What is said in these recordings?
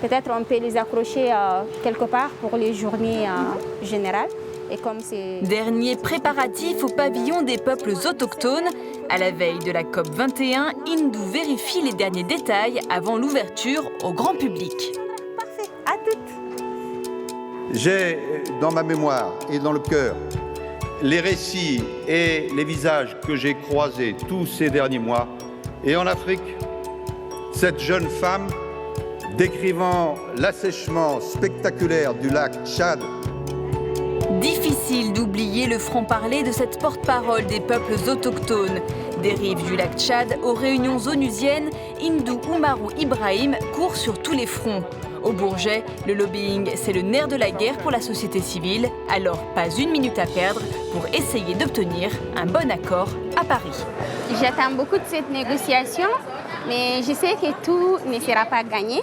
Peut-être on peut les accrocher quelque part pour les journées générales. Et comme dernier préparatif au pavillon des peuples autochtones. À la veille de la COP 21, Hindou vérifie les derniers détails avant l'ouverture au grand public. Parfait, à toutes. J'ai dans ma mémoire et dans le cœur les récits et les visages que j'ai croisés tous ces derniers mois. Et en Afrique, cette jeune femme décrivant l'assèchement spectaculaire du lac Tchad. Difficile d'oublier le franc-parler de cette porte-parole des peuples autochtones. Des rives du lac Tchad aux réunions onusiennes, Hindou Oumarou Ibrahim court sur tous les fronts. Au Bourget, le lobbying, c'est le nerf de la guerre pour la société civile, alors pas une minute à perdre pour essayer d'obtenir un bon accord à Paris. J'attends beaucoup de cette négociation, mais je sais que tout ne sera pas gagné.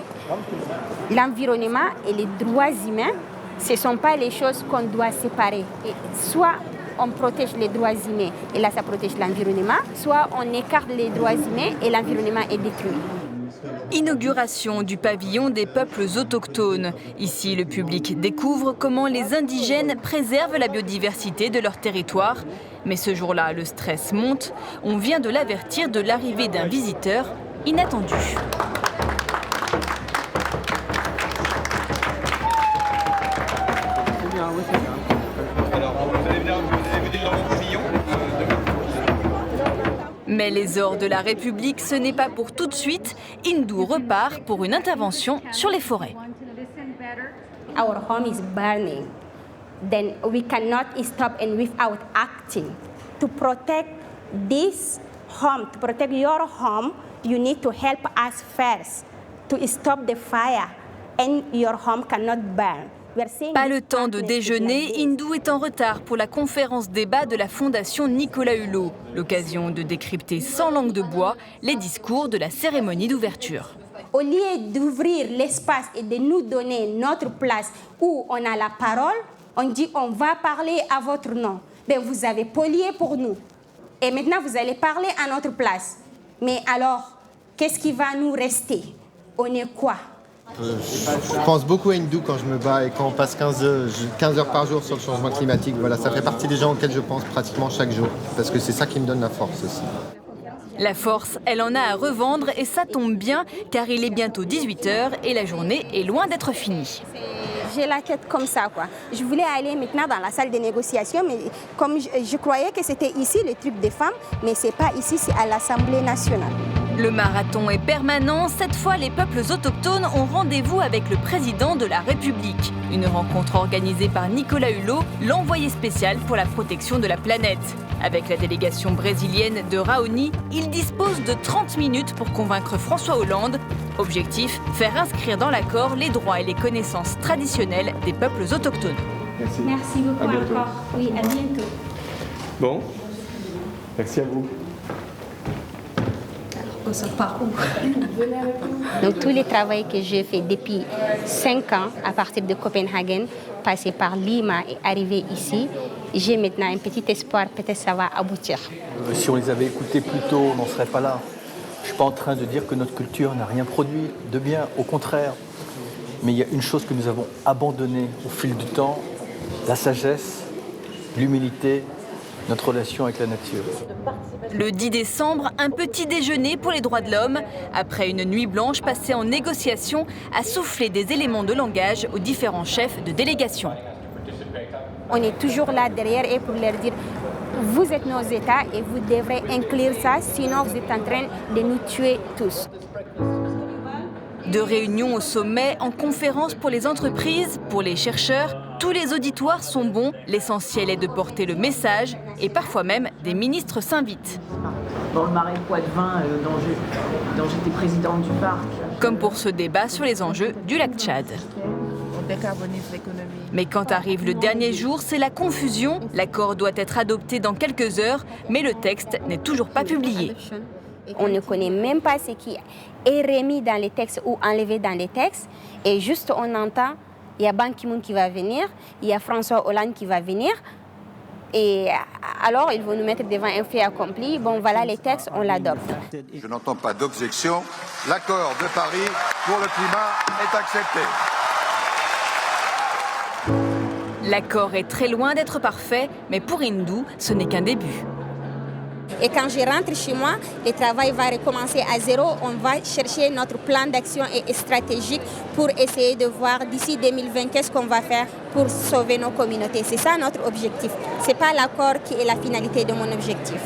L'environnement et les droits humains, ce ne sont pas les choses qu'on doit séparer. Et soit on protège les droits humains et là ça protège l'environnement, soit on écarte les droits humains et l'environnement est détruit. Inauguration du pavillon des peuples autochtones. Ici, le public découvre comment les indigènes préservent la biodiversité de leur territoire. Mais ce jour-là, le stress monte. On vient de l'avertir de l'arrivée d'un visiteur inattendu. Mais les ors de la République, ce n'est pas pour tout de suite. Hindou repart pour une intervention sur les forêts. Our home is burning. Then we cannot stop and without acting. To protect this home, to protect your home, you need to help us first to stop the fire and your home cannot burn. Pas le temps de déjeuner, Hindou est en retard pour la conférence débat de la Fondation Nicolas Hulot. L'occasion de décrypter sans langue de bois les discours de la cérémonie d'ouverture. Au lieu d'ouvrir l'espace et de nous donner notre place où on a la parole, on dit on va parler à votre nom. Ben, vous avez pollué pour nous. Et maintenant vous allez parler à notre place. Mais alors, qu'est-ce qui va nous rester? On est quoi? Je pense beaucoup à Hindou quand je me bats et quand on passe 15 heures par jour sur le changement climatique. Voilà, ça fait partie des gens auxquels je pense pratiquement chaque jour parce que c'est ça qui me donne la force aussi. La force, elle en a à revendre et ça tombe bien car il est bientôt 18h et la journée est loin d'être finie. J'ai la tête comme ça, quoi. Je voulais aller maintenant dans la salle de négociation, mais comme je croyais que c'était ici le truc des femmes, mais c'est pas ici, c'est à l'Assemblée nationale. Le marathon est permanent. Cette fois, les peuples autochtones ont rendez-vous avec le président de la République. Une rencontre organisée par Nicolas Hulot, l'envoyé spécial pour la protection de la planète. Avec la délégation brésilienne de Raoni, il dispose de 30 minutes pour convaincre François Hollande. Objectif, faire inscrire dans l'accord les droits et les connaissances traditionnelles des peuples autochtones. Merci. Merci beaucoup encore. Oui, à bientôt. Bon, merci à vous. On sort par où? Donc tous les travaux que j'ai fait depuis 5 ans à partir de Copenhague, passer par Lima et arriver ici, j'ai maintenant un petit espoir, peut-être ça va aboutir. Si on les avait écoutés plus tôt, on n'en serait pas là. Je ne suis pas en train de dire que notre culture n'a rien produit de bien, au contraire. Mais il y a une chose que nous avons abandonnée au fil du temps, la sagesse, l'humilité, notre relation avec la nature. Le 10 décembre, un petit déjeuner pour les droits de l'homme. Après une nuit blanche passée en négociation, a soufflé des éléments de langage aux différents chefs de délégation. On est toujours là derrière et pour leur dire, vous êtes nos États et vous devrez inclure ça, sinon vous êtes en train de nous tuer tous. De réunions au sommet, en conférence pour les entreprises, pour les chercheurs, tous les auditoires sont bons. L'essentiel est de porter le message et parfois même des ministres s'invitent. Dans le Marais Poitevin, dont j'étais présidente du parc. Comme pour ce débat sur les enjeux du lac Tchad. On décarbonise l'économie. Mais quand arrive le dernier jour, c'est la confusion. L'accord doit être adopté dans quelques heures, mais le texte n'est toujours pas publié. On ne connaît même pas ce qui est remis dans les textes ou enlevé dans les textes. Et juste on entend, il y a Ban Ki-moon qui va venir, il y a François Hollande qui va venir. Et alors, ils vont nous mettre devant un fait accompli. Bon, voilà les textes, on l'adopte. Je n'entends pas d'objection. L'accord de Paris pour le climat est accepté. L'accord est très loin d'être parfait, mais pour Hindou, ce n'est qu'un début. Et quand je rentre chez moi, le travail va recommencer à zéro. On va chercher notre plan d'action et stratégique pour essayer de voir d'ici 2020 qu'est-ce qu'on va faire pour sauver nos communautés. C'est ça notre objectif. Ce n'est pas l'accord qui est la finalité de mon objectif.